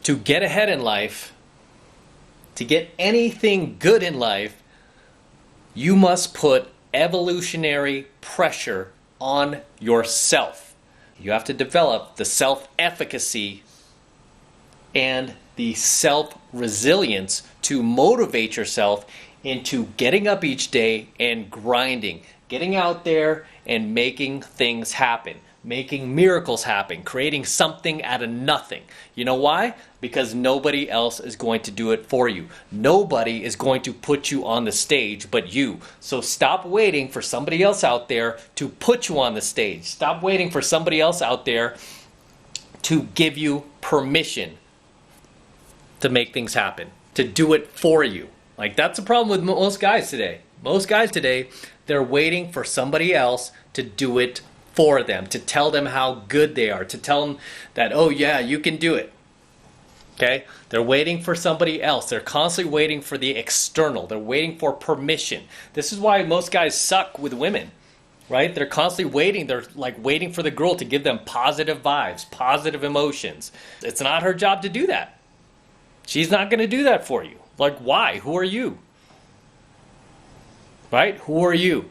to get ahead in life, to get anything good in life, you must put evolutionary pressure on yourself. You have to develop the self-efficacy and the self-resilience to motivate yourself into getting up each day and grinding, getting out there and making things happen, making miracles happen, creating something out of nothing. You know why? Because nobody else is going to do it for you. Nobody is going to put you on the stage but you. So stop waiting for somebody else out there to put you on the stage. Stop waiting for somebody else out there to give you permission to make things happen, to do it for you. Like, that's the problem with most guys today. Most guys today, they're waiting for somebody else to do it for them, to tell them how good they are, to tell them that, oh yeah, you can do it. Okay? They're waiting for somebody else. They're constantly waiting for the external. They're waiting for permission. This is why most guys suck with women, right? They're constantly waiting. They're like waiting for the girl to give them positive vibes, positive emotions. It's not her job to do that. She's not going to do that for you. Like, why? Who are you? Right? Who are you?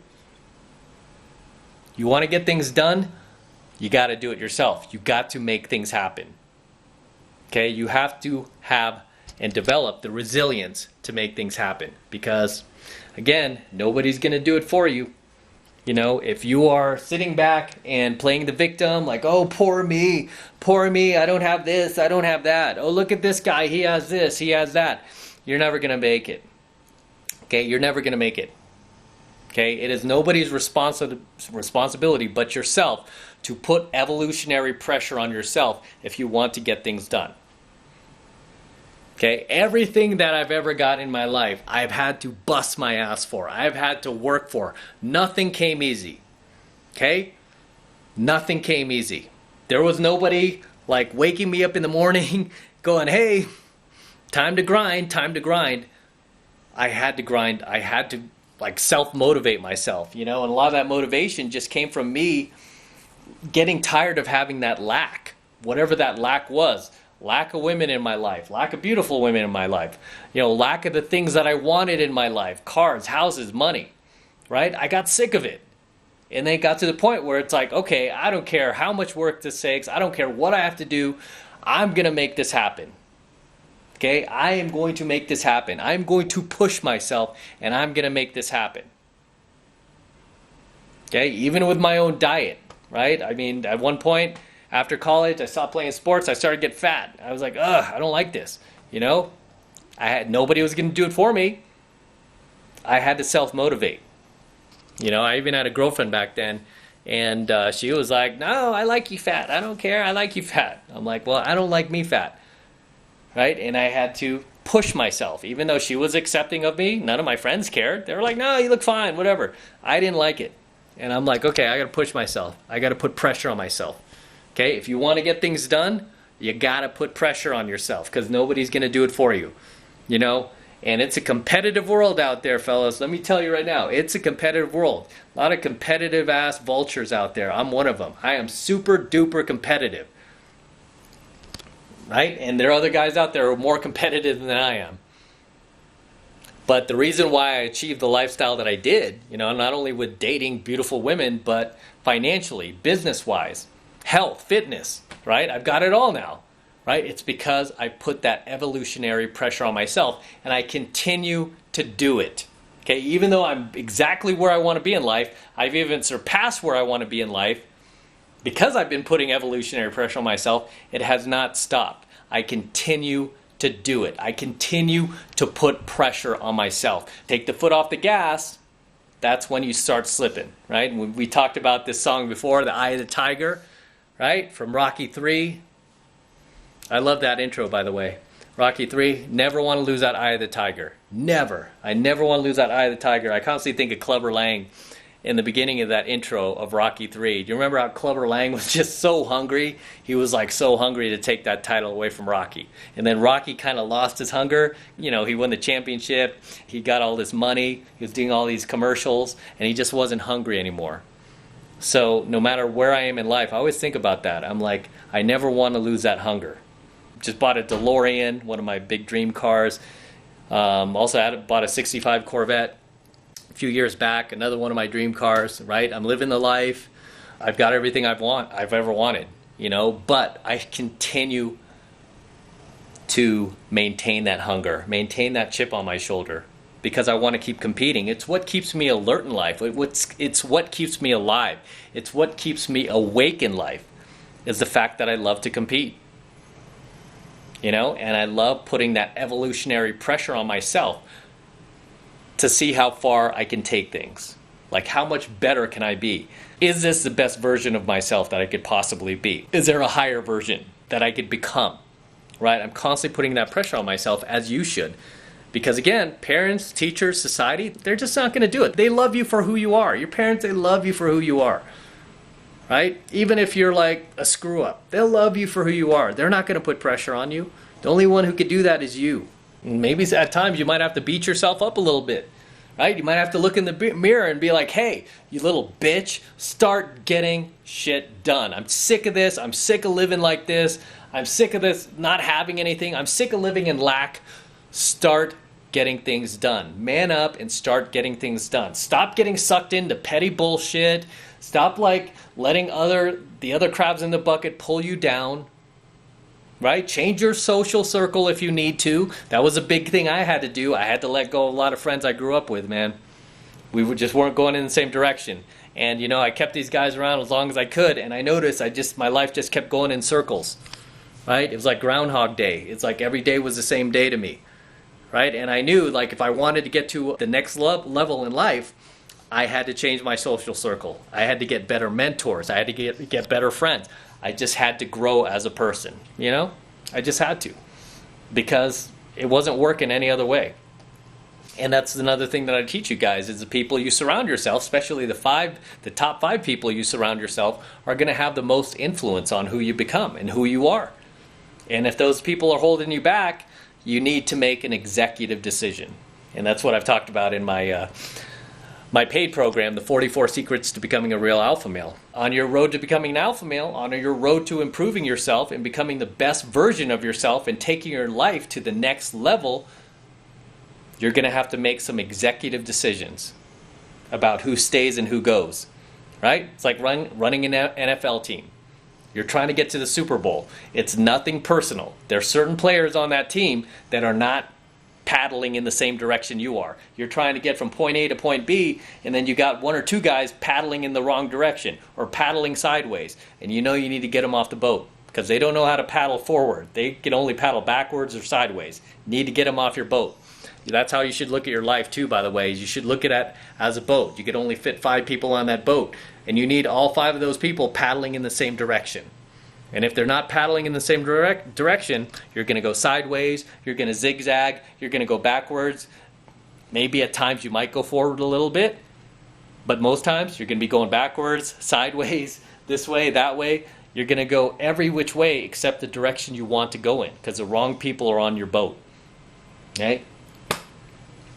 You want to get things done? You got to do it yourself. You got to make things happen. Okay? You have to have and develop the resilience to make things happen. Because, again, nobody's going to do it for you. You know, if you are sitting back and playing the victim, like, oh, poor me, I don't have this, I don't have that. Oh, look at this guy, he has this, he has that. You're never going to make it. Okay, you're never going to make it. Okay, it is nobody's responsibility but yourself to put evolutionary pressure on yourself if you want to get things done. Okay, everything that I've ever got in my life, I've had to bust my ass for. I've had to work for. Nothing came easy. Okay? Nothing came easy. There was nobody like waking me up in the morning going, hey, time to grind, time to grind. I had to grind. I had to like self-motivate myself, you know, and a lot of that motivation just came from me getting tired of having that lack, whatever that lack was. Lack of women in my life, lack of beautiful women in my life, you know, lack of the things that I wanted in my life, cars, houses, money, right? I got sick of it. And then it got to the point where it's like, okay, I don't care how much work this takes. I don't care what I have to do. I'm going to make this happen. Okay, I am going to make this happen. I'm going to push myself and I'm going to make this happen. Okay, even with my own diet, right? I mean, at one point after college, I stopped playing sports. I started to get fat. I was like, ugh, I don't like this. You know, nobody was going to do it for me. I had to self-motivate. You know, I even had a girlfriend back then, and she was like, no, I like you fat. I don't care. I like you fat. I'm like, well, I don't like me fat. Right? And I had to push myself. Even though she was accepting of me, none of my friends cared. They were like, no, you look fine, whatever. I didn't like it. And I'm like, okay, I got to push myself. I got to put pressure on myself. Okay? If you want to get things done, you got to put pressure on yourself because nobody's going to do it for you. You know? And it's a competitive world out there, fellas. Let me tell you right now, it's a competitive world. A lot of competitive-ass vultures out there. I'm one of them. I am super duper competitive. Right? And there are other guys out there who are more competitive than I am. But the reason why I achieved the lifestyle that I did, you know, not only with dating beautiful women, but financially, business-wise, health, fitness, right? I've got it all now, right? It's because I put that evolutionary pressure on myself, and I continue to do it. Okay, even though I'm exactly where I want to be in life, I've even surpassed where I want to be in life. Because I've been putting evolutionary pressure on myself, it has not stopped. I continue to do it. I continue to put pressure on myself. Take the foot off the gas, that's when you start slipping, right? We talked about this song before, The Eye of the Tiger, right? From Rocky 3. I love that intro, by the way. Rocky 3, never want to lose that eye of the tiger. Never. I never want to lose that eye of the tiger. I constantly think of Clubber Lang in the beginning of that intro of Rocky 3. Do you remember how Clubber Lang was just so hungry? He was like so hungry to take that title away from Rocky. And then Rocky kind of lost his hunger. You know, he won the championship. He got all this money. He was doing all these commercials. And he just wasn't hungry anymore. So no matter where I am in life, I always think about that. I'm like, I never want to lose that hunger. just bought a DeLorean, one of my big dream cars. Also bought a 65 Corvette a few years back, another one of my dream cars, right? I'm living the life. I've got everything I've ever wanted, but I continue to maintain that hunger, maintain that chip on my shoulder, because I want to keep competing. It's what keeps me alert in life. It's what keeps me alive. It's what keeps me awake in life, is the fact that I love to compete. And I love putting that evolutionary pressure on myself to see how far I can take things. Like, how much better can I be? Is this the best version of myself that I could possibly be? Is there a higher version that I could become? Right? I'm constantly putting that pressure on myself, as you should. Because again, parents, teachers, society, they're just not going to do it. They love you for who you are. Your parents, they love you for who you are. Right? Even if you're like a screw up, they'll love you for who you are. They're not going to put pressure on you. The only one who could do that is you. And maybe at times you might have to beat yourself up a little bit. Right? You might have to look in the mirror and be like, hey, you little bitch, start getting shit done. I'm sick of this. I'm sick of living like this. I'm sick of this not having anything. I'm sick of living in lack. Start getting things done. Man up and start getting things done. Stop getting sucked into petty bullshit. Stop letting the other crabs in the bucket pull you down. Right? Change your social circle if you need to. That was a big thing I had to do. I had to let go of a lot of friends I grew up with, man. We just weren't going in the same direction. And I kept these guys around as long as I could, and I noticed my life just kept going in circles. Right? It was like Groundhog Day. It's like every day was the same day to me. Right? And I knew, if I wanted to get to the next level in life, I had to change my social circle. I had to get better mentors. I had to get better friends. I just had to grow as a person, I just had to, because it wasn't working any other way. And that's another thing that I teach you guys, is the people you surround yourself, especially the top 5 people you surround yourself, are going to have the most influence on who you become and who you are. And if those people are holding you back, you need to make an executive decision. And that's what I've talked about in my paid program, the 44 Secrets to Becoming a Real Alpha Male. On your road to becoming an alpha male, on your road to improving yourself and becoming the best version of yourself and taking your life to the next level, you're going to have to make some executive decisions about who stays and who goes. Right? It's like running an NFL team. You're trying to get to the Super Bowl. It's nothing personal. There are certain players on that team that are not paddling in the same direction you are. You're trying to get from point A to point B, and then you got 1 or 2 guys paddling in the wrong direction or paddling sideways, and you need to get them off the boat because they don't know how to paddle forward. They can only paddle backwards or sideways. You need to get them off your boat. That's how you should look at your life too, by the way. You should look at it as a boat. You could only fit 5 people on that boat, and you need all 5 of those people paddling in the same direction. And if they're not paddling in the same direction, you're going to go sideways, you're going to zigzag, you're going to go backwards. Maybe at times you might go forward a little bit, but most times you're going to be going backwards, sideways, this way, that way. You're going to go every which way except the direction you want to go in, because the wrong people are on your boat. Okay?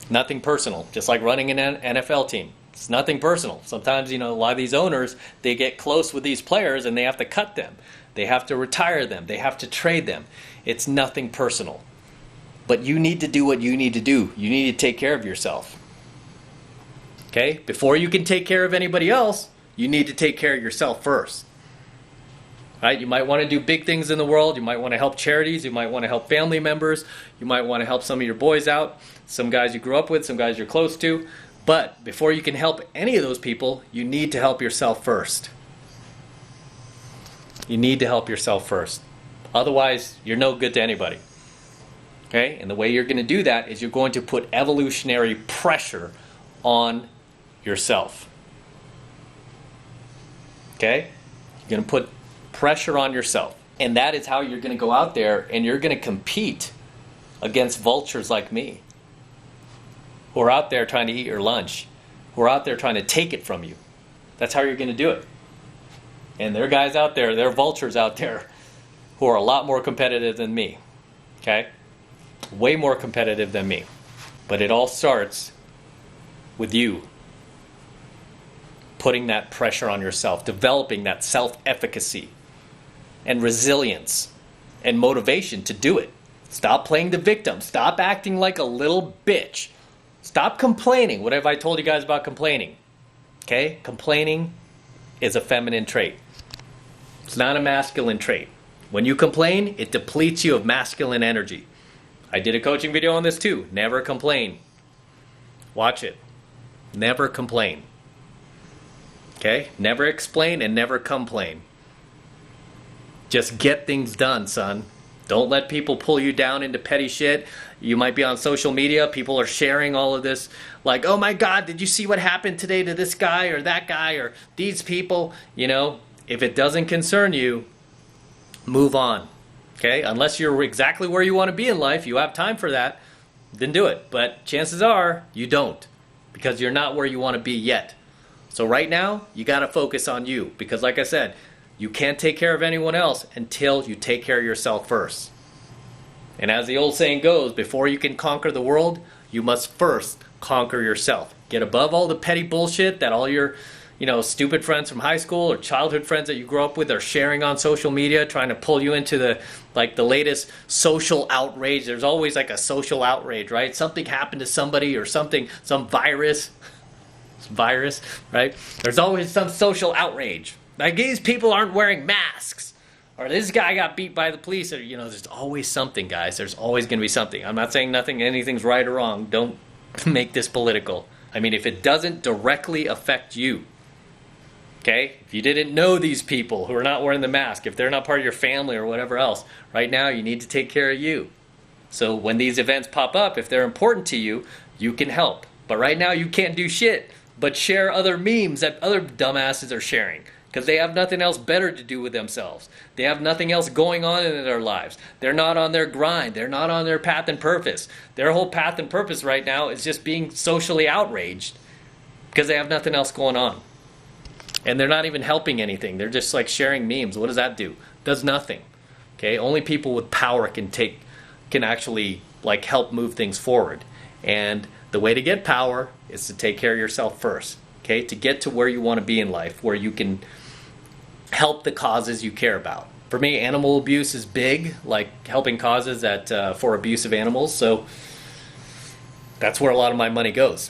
Nothing personal, just like running an NFL team. It's nothing personal. Sometimes, a lot of these owners, they get close with these players and they have to cut them. They have to retire them. They have to trade them. It's nothing personal. But you need to do what you need to do. You need to take care of yourself. Okay? Before you can take care of anybody else, you need to take care of yourself first. Right? You might want to do big things in the world. You might want to help charities. You might want to help family members. You might want to help some of your boys out. Some guys you grew up with, some guys you're close to. But before you can help any of those people, you need to help yourself first. You need to help yourself first. Otherwise, you're no good to anybody. Okay? And the way you're going to do that is you're going to put evolutionary pressure on yourself. Okay? You're going to put pressure on yourself. And that is how you're going to go out there and you're going to compete against vultures like me, who are out there trying to eat your lunch, who are out there trying to take it from you. That's how you're going to do it. And there are guys out there, there are vultures out there who are a lot more competitive than me. Okay? Way more competitive than me. But it all starts with you putting that pressure on yourself, developing that self-efficacy and resilience and motivation to do it. Stop playing the victim. Stop acting like a little bitch. Stop complaining. What have I told you guys about complaining? Okay? Complaining is a feminine trait. It's not a masculine trait. When you complain, it depletes you of masculine energy. I did a coaching video on this too. Never complain. Watch it. Never complain. Okay? Never explain and never complain. Just get things done, son. Don't let people pull you down into petty shit. You might be on social media. People are sharing all of this. Like, oh my God, did you see what happened today to this guy or that guy or these people? You know, if it doesn't concern you, move on. Okay? Unless you're exactly where you want to be in life, you have time for that, then do it. But chances are you don't, because you're not where you want to be yet. So right now, you got to focus on you. Because like I said, you can't take care of anyone else until you take care of yourself first. And as the old saying goes, before you can conquer the world, you must first conquer yourself. Get above all the petty bullshit that all your, stupid friends from high school or childhood friends that you grew up with are sharing on social media, trying to pull you into the latest social outrage. There's always like a social outrage, right? Something happened to somebody or something, some virus, right? There's always some social outrage. Like, these people aren't wearing masks, or this guy got beat by the police, or, there's always something, guys. There's always going to be something. I'm not saying anything's right or wrong. Don't make this political. I mean, if it doesn't directly affect you, okay? If you didn't know these people who are not wearing the mask, if they're not part of your family or whatever else, right now you need to take care of you. So when these events pop up, if they're important to you, you can help. But right now you can't do shit but share other memes that other dumbasses are sharing. Because they have nothing else better to do with themselves. They have nothing else going on in their lives. They're not on their grind. They're not on their path and purpose. Their whole path and purpose right now is just being socially outraged because they have nothing else going on. And they're not even helping anything. They're just like sharing memes. What does that do? Does nothing. Okay? Only people with power can actually like help move things forward. And the way to get power is to take care of yourself first. Okay? To get to where you want to be in life, where you can help the causes you care about. For me, animal abuse is big, like helping causes that for abusive animals. So that's where a lot of my money goes.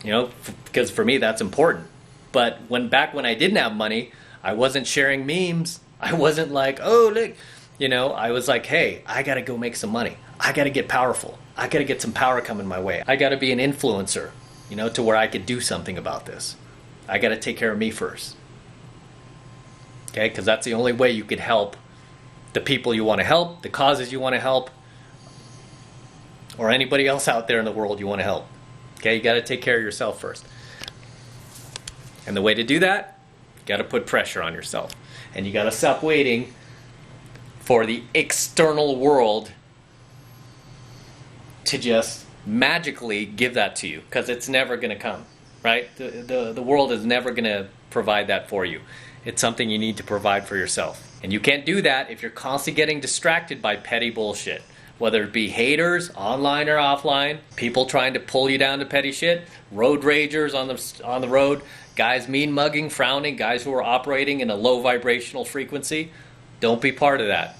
Because for me that's important. But back when I didn't have money, I wasn't sharing memes. I wasn't like, oh look, I was like, hey, I gotta go make some money. I gotta get powerful. I gotta get some power coming my way. I gotta be an influencer, to where I could do something about this. I gotta take care of me first. Okay, because that's the only way you could help the people you want to help, the causes you want to help, or anybody else out there in the world you want to help. Okay, you got to take care of yourself first. And the way to do that, you got to put pressure on yourself. And you got to stop waiting for the external world to just magically give that to you, because it's never going to come, right? The world is never going to provide that for you. It's something you need to provide for yourself. And you can't do that if you're constantly getting distracted by petty bullshit. Whether it be haters, online or offline, people trying to pull you down to petty shit, road ragers on the road, guys mean mugging, frowning, guys who are operating in a low vibrational frequency. Don't be part of that.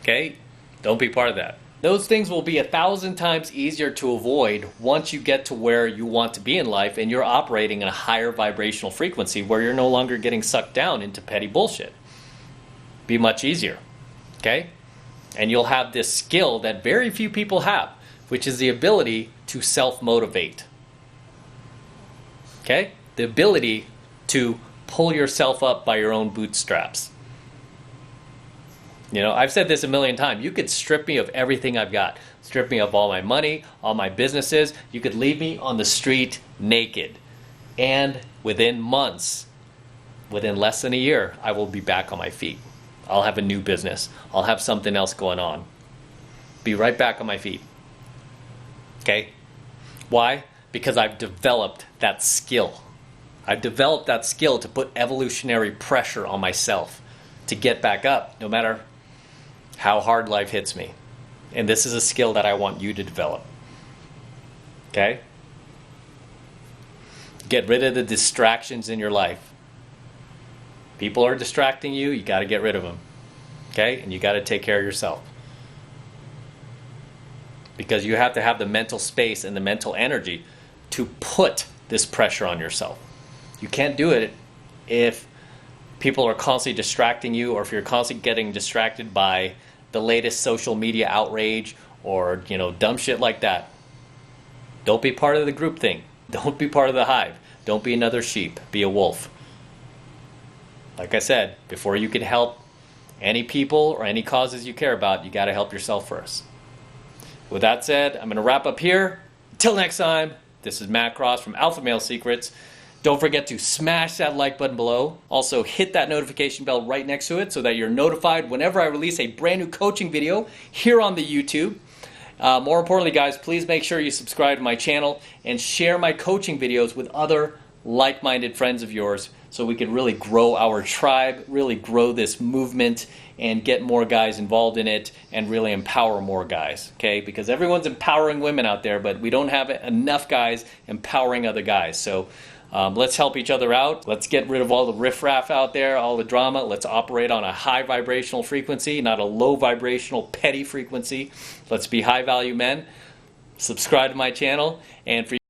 Okay? Don't be part of that. Those things will be 1,000 times easier to avoid once you get to where you want to be in life and you're operating in a higher vibrational frequency where you're no longer getting sucked down into petty bullshit. Be much easier. Okay? And you'll have this skill that very few people have, which is the ability to self-motivate. Okay? The ability to pull yourself up by your own bootstraps. I've said this a million times. You could strip me of everything I've got. Strip me of all my money, all my businesses. You could leave me on the street naked. And within months, within less than a year, I will be back on my feet. I'll have a new business. I'll have something else going on. Be right back on my feet. Okay? Why? Because I've developed that skill. I've developed that skill to put evolutionary pressure on myself to get back up, no matter how hard life hits me. And this is a skill that I want you to develop. Okay? Get rid of the distractions in your life. People are distracting you, you got to get rid of them. Okay? And you got to take care of yourself. Because you have to have the mental space and the mental energy to put this pressure on yourself. You can't do it if people are constantly distracting you, or if you're constantly getting distracted by the latest social media outrage or, dumb shit like that. Don't be part of the group thing. Don't be part of the hive. Don't be another sheep. Be a wolf. Like I said, before you can help any people or any causes you care about, you got to help yourself first. With that said, I'm going to wrap up here. Until next time, this is Matt Cross from Alpha Male Secrets. Don't forget to smash that like button below. Also, hit that notification bell right next to it so that you're notified whenever I release a brand new coaching video here on the YouTube. More importantly, guys, please make sure you subscribe to my channel and share my coaching videos with other like-minded friends of yours so we can really grow our tribe, really grow this movement, and get more guys involved in it and really empower more guys, okay? Because everyone's empowering women out there, but we don't have enough guys empowering other guys. So let's help each other out. Let's get rid of all the riffraff out there, all the drama. Let's operate on a high vibrational frequency, not a low vibrational petty frequency. Let's be high value men. Subscribe to my channel. And for